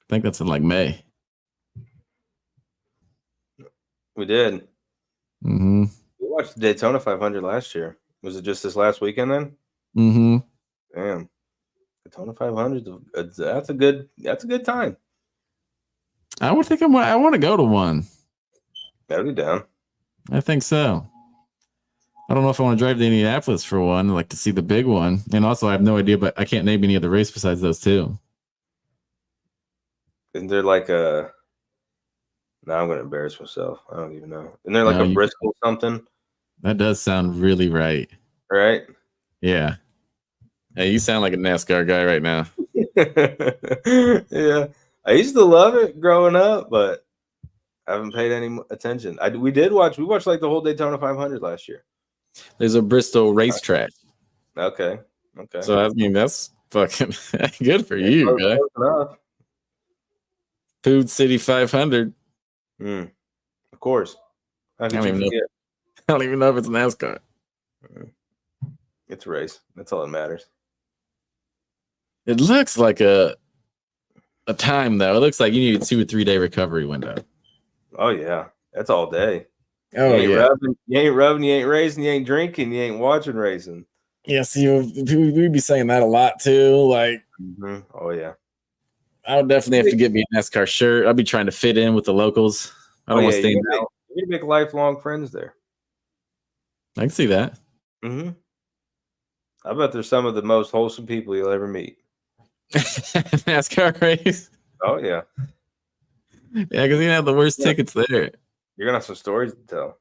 S3: think that's in like May.
S4: We did.
S3: Mm-hmm.
S4: We watched the Daytona 500 last year. Was it just this last weekend then?
S3: Mm-hmm.
S4: Damn. Daytona 500. That's a good time.
S3: I would think I want to go to one.
S4: That'd be down.
S3: I think so. I don't know if I want to drive to Indianapolis for one, like to see the big one. And also, I have no idea, but I can't name any other race besides those two.
S4: Isn't there like a... No, I'm going to embarrass myself. I don't even know. Isn't there like a Bristol something?
S3: That does sound really right.
S4: Right?
S3: Yeah. Hey, you sound like a NASCAR guy right now.
S4: Yeah. I used to love it growing up, but I haven't paid any attention. We watched like the whole Daytona 500 last year. There's
S3: a Bristol racetrack.
S4: Okay.
S3: So I mean, that's fucking good for you, guy. Food City 500.
S4: Of course.
S3: I don't even know if it's NASCAR.
S4: It's a race. That's all that matters.
S3: It looks like a time, though. It looks like you need a 2 or 3 day recovery window.
S4: Oh, yeah. That's all day.
S3: Oh,
S4: you ain't rubbing, you ain't racing, you ain't drinking, you ain't watching racing.
S3: Yeah, see, we'd be saying that a lot, too. Like,
S4: oh, yeah.
S3: I would definitely have to get me a NASCAR shirt. I'll be trying to fit in with the locals. I don't want to stay out.
S4: You need to make lifelong friends there.
S3: I can see that.
S4: Mm-hmm. I bet there's some of the most wholesome people you'll ever meet.
S3: NASCAR race?
S4: Oh, yeah.
S3: Yeah, because you have the worst tickets there.
S4: You're going to have some stories to tell.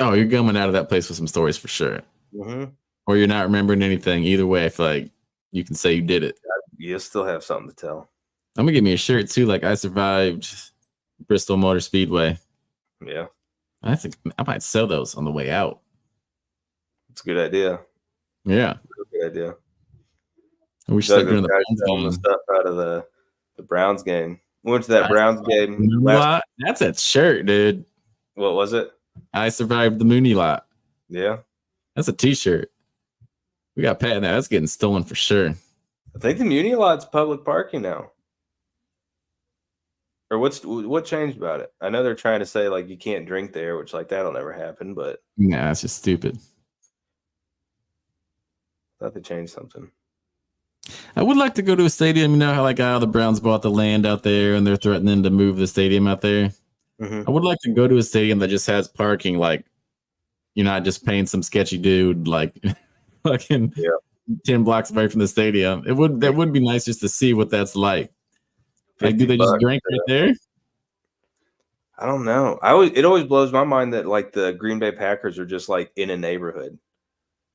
S3: Oh, you're coming out of that place with some stories for sure.
S4: Mm-hmm.
S3: Or you're not remembering anything. Either way, I feel like you can say you did it.
S4: You'll still have something to tell.
S3: I'm going to get me a shirt, too. Like, I survived Bristol Motor Speedway.
S4: Yeah.
S3: I think I might sell those on the way out.
S4: It's a good idea.
S3: Yeah.
S4: Good idea.
S3: We should start doing the
S4: stuff out of the Browns game. We went to that Browns game.
S3: That's a shirt, dude.
S4: What was it?
S3: I survived the Mooney lot.
S4: Yeah.
S3: That's a t-shirt. We got patent that. That's getting stolen for sure.
S4: I think the Muni lot's public parking now. Or what changed about it? I know they're trying to say like you can't drink there, which like that'll never happen, but
S3: nah, it's just stupid.
S4: I thought they changed something.
S3: I would like to go to a stadium. You know how like the Browns bought the land out there and they're threatening to move the stadium out there.
S4: Mm-hmm.
S3: I would like to go to a stadium that just has parking. Like you're not just paying some sketchy dude like fucking 10 blocks away from the stadium. That would be nice just to see what that's like. Like, do they just drink right there?
S4: I don't know. It always blows my mind that like the Green Bay Packers are just like in a neighborhood.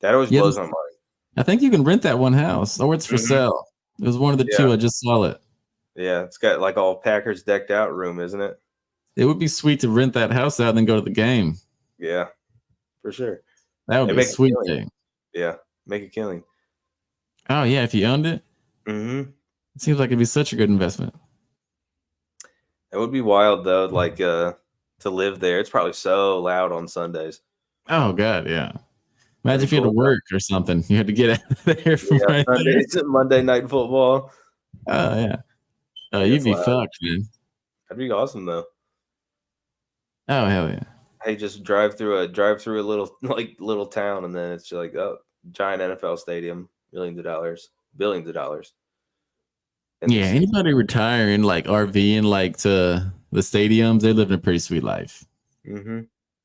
S4: That always blows my mind.
S3: I think you can rent that one house, or it's for sale. It was one of the two. I just saw it.
S4: Yeah, it's got like all Packers decked out room, isn't it?
S3: It would be sweet to rent that house out and then go to the game.
S4: Yeah, for sure.
S3: That would be a sweet thing.
S4: Yeah, make a killing.
S3: Oh yeah, if you owned it,
S4: it
S3: seems like it'd be such a good investment.
S4: It would be wild though, like to live there. It's probably so loud on Sundays.
S3: Oh god, yeah. Imagine if you had to work or something. You had to get out of there from right
S4: Sunday,
S3: there.
S4: it's Monday Night Football.
S3: Oh yeah. Oh, you'd be fucked, man.
S4: That'd be awesome though.
S3: Oh hell yeah.
S4: Hey, just drive through a little town, and then it's like giant NFL stadium, billions of dollars.
S3: And yeah, anybody retiring like RV and like to the stadiums, they live in a pretty sweet life.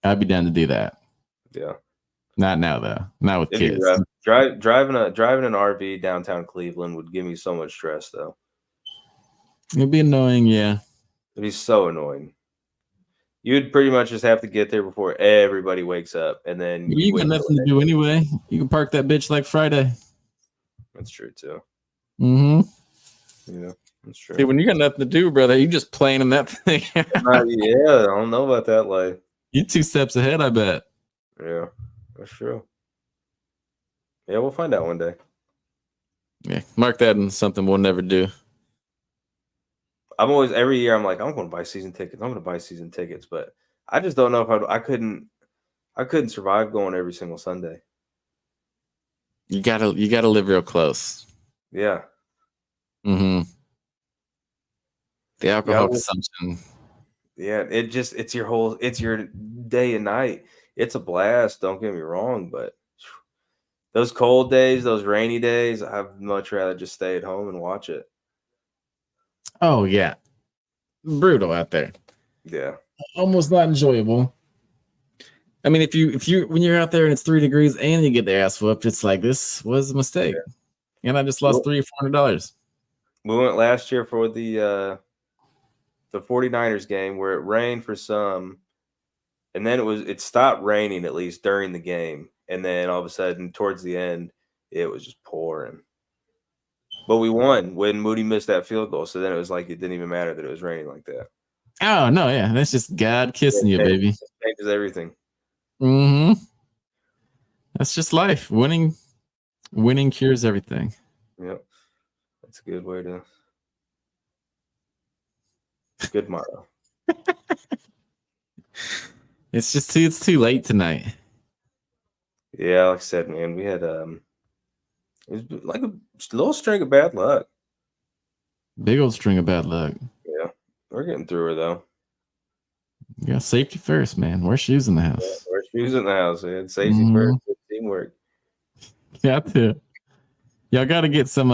S3: I'd be down to do that.
S4: Yeah.
S3: Not now though. Not with kids.
S4: Driving an RV downtown Cleveland would give me so much stress though.
S3: It'd be annoying, yeah.
S4: It'd be so annoying. You'd pretty much just have to get there before everybody wakes up, and then
S3: you got nothing to do anyway. You can park that bitch like Friday.
S4: That's true too.
S3: Yeah, that's true. See, when you got nothing to do, brother, you just playing in that thing.
S4: Yeah, I don't know about that life.
S3: You 2 steps ahead, I bet.
S4: Yeah, that's true. Yeah, we'll find out one day.
S3: Yeah, mark that in something we'll never do.
S4: I'm always every year. I'm like, I'm going to buy season tickets. But I just don't know if I couldn't survive going every single Sunday.
S3: You gotta live real close.
S4: Yeah.
S3: The alcohol consumption.
S4: Yeah, it's your day and night. It's a blast. Don't get me wrong, but those cold days, those rainy days, I'd much rather just stay at home and watch it.
S3: Oh yeah, brutal out there.
S4: Yeah,
S3: almost not enjoyable. I mean, if you when you're out there and it's 3 degrees and you get the ass whooped, it's like this was a mistake, and I just lost $300 or $400.
S4: We went last year for the 49ers game where it rained for some, and then it stopped raining at least during the game, and then all of a sudden towards the end it was just pouring. But we won when Moody missed that field goal. So then it was like it didn't even matter that it was raining like that.
S3: Oh, no, yeah. That's just God kissing you, baby.
S4: It changes everything.
S3: That's just life. Winning cures everything.
S4: Yep. That's a good way to... Good motto.
S3: It's too late tonight.
S4: Yeah, like I said, man, we had... It was like a little string of bad luck.
S3: Big old string of bad luck.
S4: Yeah. We're getting through her, though.
S3: Yeah, safety first, man. Wear shoes in the house.
S4: Yeah, wear shoes in the house, man. Safety first. Good teamwork.
S3: Got to. Y'all got to get some,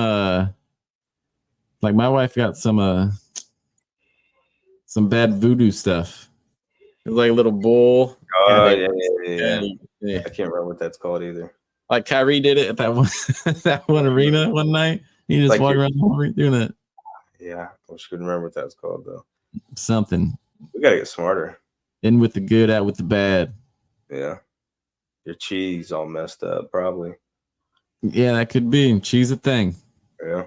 S3: like my wife got some bad voodoo stuff. It's like a little bowl.
S4: Oh, yeah. I can't remember what that's called either.
S3: Like Kyrie did it at that one arena one night. He just like walked around the whole arena doing it.
S4: Yeah, I wish I could remember what that's called though.
S3: Something.
S4: We gotta get smarter.
S3: In with the good, out with the bad.
S4: Yeah. Your cheese all messed up, probably.
S3: Yeah, that could be. Cheese a thing.
S4: Yeah.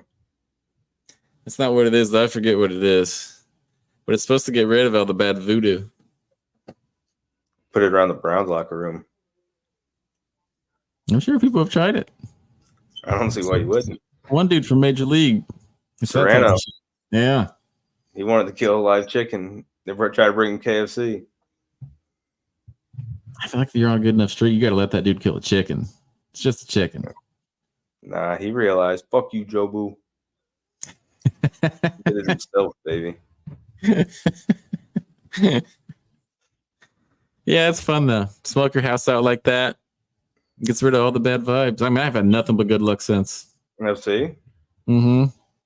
S3: That's not what it is, though. I forget what it is. But it's supposed to get rid of all the bad voodoo.
S4: Put it around the Browns locker room.
S3: I'm sure people have tried it.
S4: I don't see why you wouldn't.
S3: One dude from Major League.
S4: Serrano.
S3: Yeah.
S4: He wanted to kill a live chicken. They tried to bring him KFC.
S3: I feel like if you're on a good enough street, you got to let that dude kill a chicken. It's just a chicken.
S4: Nah, he realized, fuck you, Jobu. He did it himself, baby.
S3: Yeah, it's fun, though. Smoke your house out like that. Gets rid of all the bad vibes. I mean, I've had nothing but good luck since.
S4: FC?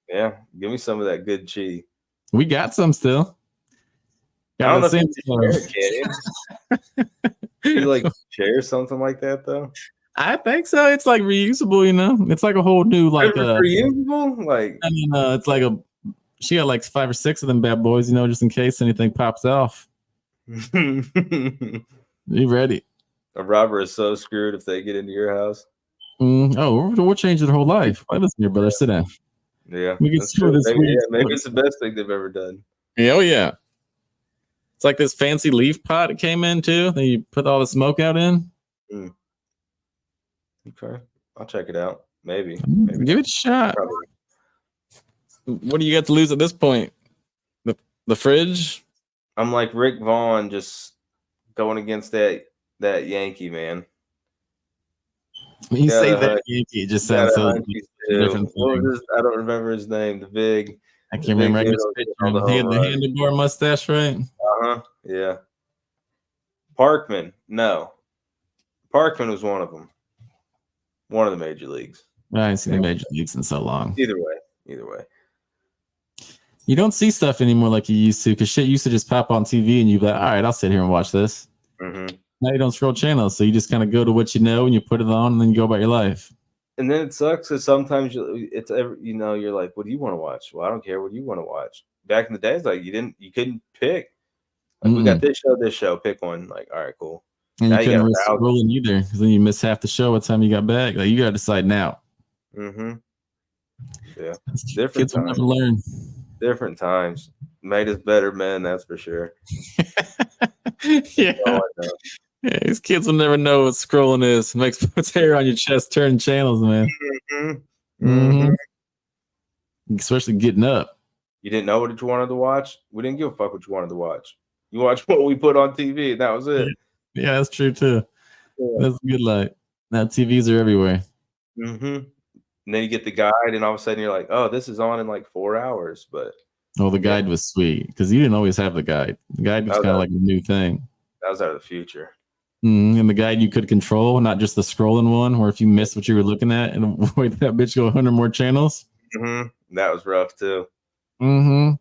S4: Yeah, give me some of that good cheese.
S3: We got some still.
S4: I don't know if you like share something like that, though.
S3: I think so. It's like reusable, you know. It's like a whole new like
S4: reusable. Like
S3: I mean, it's like she got like 5 or 6 of them bad boys, you know, just in case anything pops off. You ready?
S4: A robber is so screwed if they get into your house.
S3: We're changing their whole life. Why listen here, brother? Sit down.
S4: Yeah,
S3: We can
S4: that's
S3: through
S4: true.
S3: this
S4: Maybe it's the best thing they've ever done.
S3: Yeah, oh yeah. It's like this fancy leaf pot it came in too. Then you put all the smoke out in.
S4: Okay, I'll check it out. Maybe
S3: Give it a shot.
S4: Probably.
S3: What do you got to lose at this point? The fridge?
S4: I'm like Rick Vaughn, just going against that Yankee man.
S3: When you say that Yankee, it just sounds so different.
S4: I don't remember his name. The big.
S3: I can't remember. He had the handlebar mustache, right?
S4: Yeah. Parkman. No. Parkman was one of them. One of the major leagues.
S3: I haven't seen the major leagues in so long.
S4: Either way.
S3: You don't see stuff anymore like you used to, because shit used to just pop on TV and you'd be like, all right, I'll sit here and watch this.
S4: Mm-hmm.
S3: Now you don't scroll channels, so you just kind of go to what you know and you put it on and then you go about your life.
S4: And then it sucks because sometimes you're like, what do you want to watch? Well, I don't care. What do you want to watch? Back in the days, like you couldn't pick. Like, we got this show, pick one. Like, all right, cool.
S3: And you couldn't risk scrolling either, because then you miss half the show by the time you got back. Like, you got to decide now.
S4: Mm-hmm. Yeah. Different
S3: Kids will never learn.
S4: Different times. Made us better men, that's for sure.
S3: Yeah. Yeah, these kids will never know what scrolling is. It puts hair on your chest turning channels, man. Especially getting up.
S4: You didn't know what you wanted to watch? We didn't give a fuck what you wanted to watch. You watched what we put on TV, and that was it.
S3: Yeah, that's true, too. Yeah. That's a good light. Now TVs are everywhere.
S4: And then you get the guide, and all of a sudden you're like, oh, this is on in like 4 hours. But
S3: the guide was sweet, because you didn't always have the guide. The guide was kind of like a new thing.
S4: That was out of the future.
S3: And the guide you could control, not just the scrolling one, where if you missed what you were looking at and avoid that bitch go 100 more channels.
S4: That was rough too.
S3: Yeah,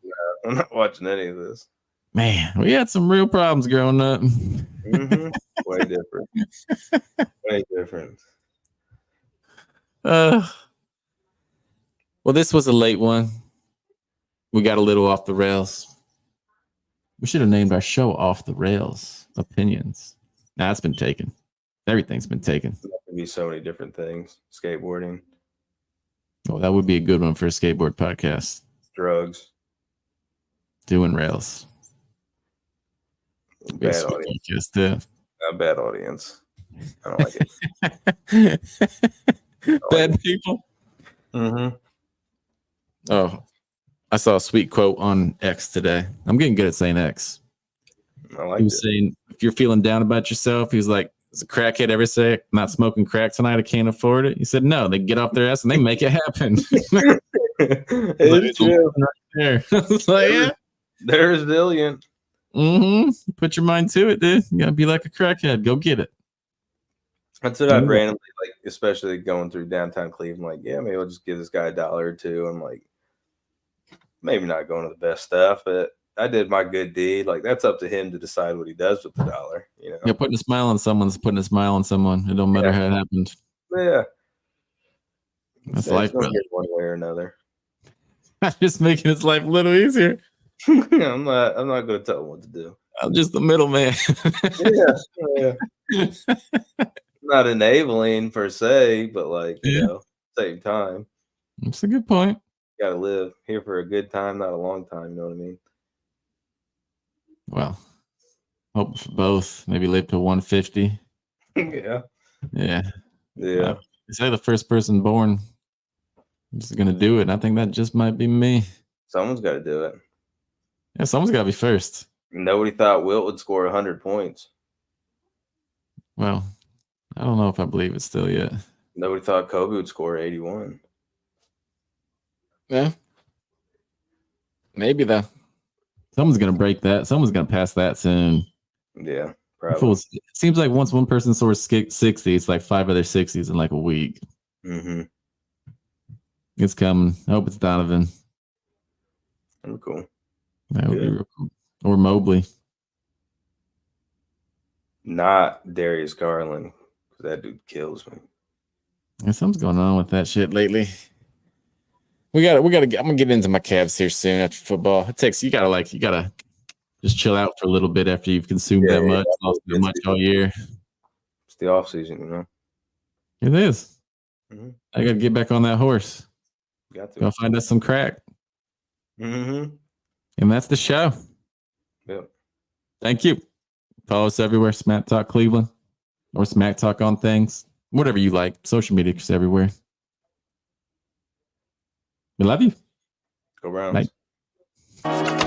S4: I'm not watching any of this.
S3: Man, we had some real problems growing up.
S4: Way different. Way different.
S3: Well, this was a late one. We got a little off the rails. We should have named our show Off the Rails Opinions. Nah, it's been taken. Everything's been taken.
S4: There could be so many different things. Skateboarding.
S3: Oh, that would be a good one for a skateboard podcast.
S4: Drugs.
S3: Doing rails.
S4: Bad audience. Bad audience. I don't like it.
S3: Bad people. Oh, I saw a sweet quote on X today. I'm getting good at saying X. He was saying, if you're feeling down about yourself, he was like, does a crackhead ever say, not smoking crack tonight, I can't afford it? He said, no, they get off their ass and they make it happen.
S4: It's true.
S3: Right there. Like, yeah.
S4: They're resilient.
S3: Put your mind to it, dude. You gotta be like a crackhead. Go get it.
S4: That's what I'd randomly, like, especially going through downtown Cleveland, like, yeah, maybe I'll just give this guy $1 or $2. I'm like, maybe not going to the best stuff, but I did my good deed. Like, that's up to him to decide what he does with the $1. You know,
S3: yeah, putting a smile on someone's putting a smile on someone. It don't matter how it happened.
S4: Yeah,
S3: that's life, bro.
S4: One way or another.
S3: Just making his life a little easier.
S4: I'm not going to tell him what to do.
S3: I'm just the middleman.
S4: Yeah. Not enabling per se, but like, same time.
S3: That's a good point.
S4: You gotta live here for a good time, not a long time. You know what I mean?
S3: Well, hope for both. Maybe live to 150.
S4: Yeah.
S3: They say the first person born is going to do it. And I think that just might be me.
S4: Someone's got to do it.
S3: Yeah, someone's got to be first.
S4: Nobody thought Wilt would score 100 points.
S3: Well, I don't know if I believe it still yet.
S4: Nobody thought Kobe would score 81.
S3: Yeah. Maybe though. Someone's going to break that. Someone's going to pass that soon.
S4: Yeah, probably.
S3: It seems like once one person scores 60, it's like 5 other 60s in like a week. It's coming. I hope it's Donovan.
S4: That'd be cool.
S3: That would be real cool. Or Mobley. Not
S4: Darius Garland. That dude kills me.
S3: Yeah, something's going on with that shit lately. I'm gonna get into my Cavs here soon after football. You gotta Just chill out for a little bit after you've consumed that much, lost that much all year.
S4: It's the off season, you know.
S3: It is. I got to get back on that horse.
S4: Got to
S3: go find us some crack. And that's the show.
S4: Yep.
S3: Thank you. Follow us everywhere. Smack Talk Cleveland or Smack Talk on things, whatever you like. Social media is everywhere. We love you.
S4: Go Browns.
S3: Bye.